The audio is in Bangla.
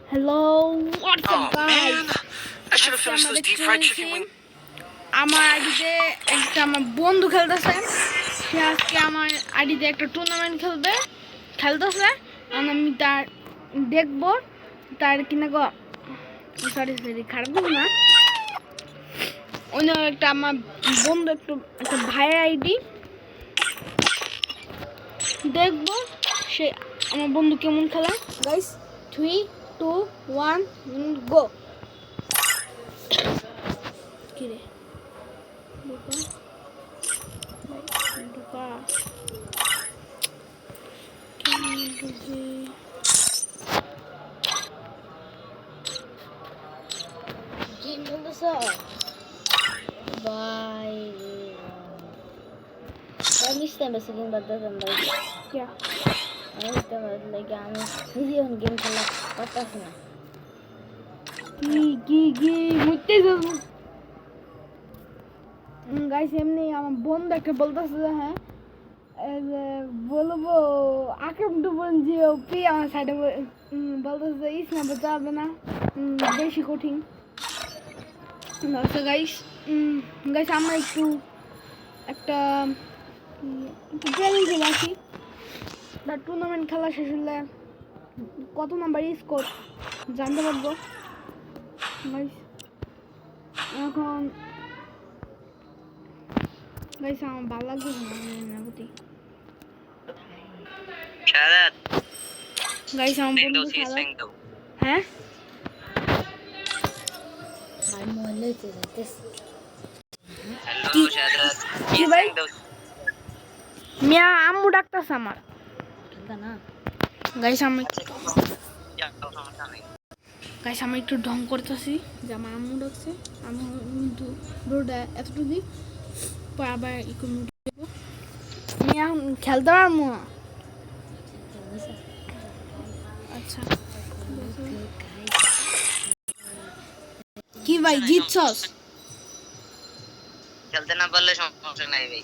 Hello, what's up guys? I should have finished those deep fried chicken wings. আমার আইডিতে একটা আমার বন্ধু খেলতেছে। সে আজকে আমার আইডিতে একটা টুর্নামেন্ট খেলতেছে। আমি তার দেখবো তার কিনা গো সরি খারাপ না অন্য একটা আমার বন্ধু একটা ভাইয়ের আইডি দেখবো সে আমার বন্ধু কেমন খেলা। গাইস 3 2 1 গো। কিরে ঢোকা গেম বলতেছ ভাই আমি ইসলাম বেশি গেম বাদ দিতাম ভাই কে আমি ইসলাম লাগে আমি নিজে এখন গেম খেলা পারতাছি না কি মুইতে যাব গাইস এমনি আমার বন্ধু একটা বলতেছে হ্যাঁ বলবো আকাম ডুবন জিও পি আমার সাইডে বলতেছে ইসলাম যাবে না বেশি কঠিন তো গাইস আমরা একটা চ্যালেঞ্জে আছি তার টুর্নামেন্ট খেলা শেষ হলে কত নাম্বার স্কোর জানতে পারবো গাইস এখন গাইস আমার ভালো লাগছে না বুঝি Shadat. গাইস আমার বন্ধু হ্যাঁ আমি মনে যাইতেছি Hello Shadat. কি ভাই মিয়া আম্মু ডাকতাছে আমার না গাইস আমি একটু ঢং করতেছি যে আমার আম্মু ডাকছে আমি কিন্তু রোডে এতটুকু দিই পর আবার একটু দেবো মিয়া খেলতে পারবো না আচ্ছা কি ভাই জিতছস খেলতে না পারলে সমস্যা নাই ভাই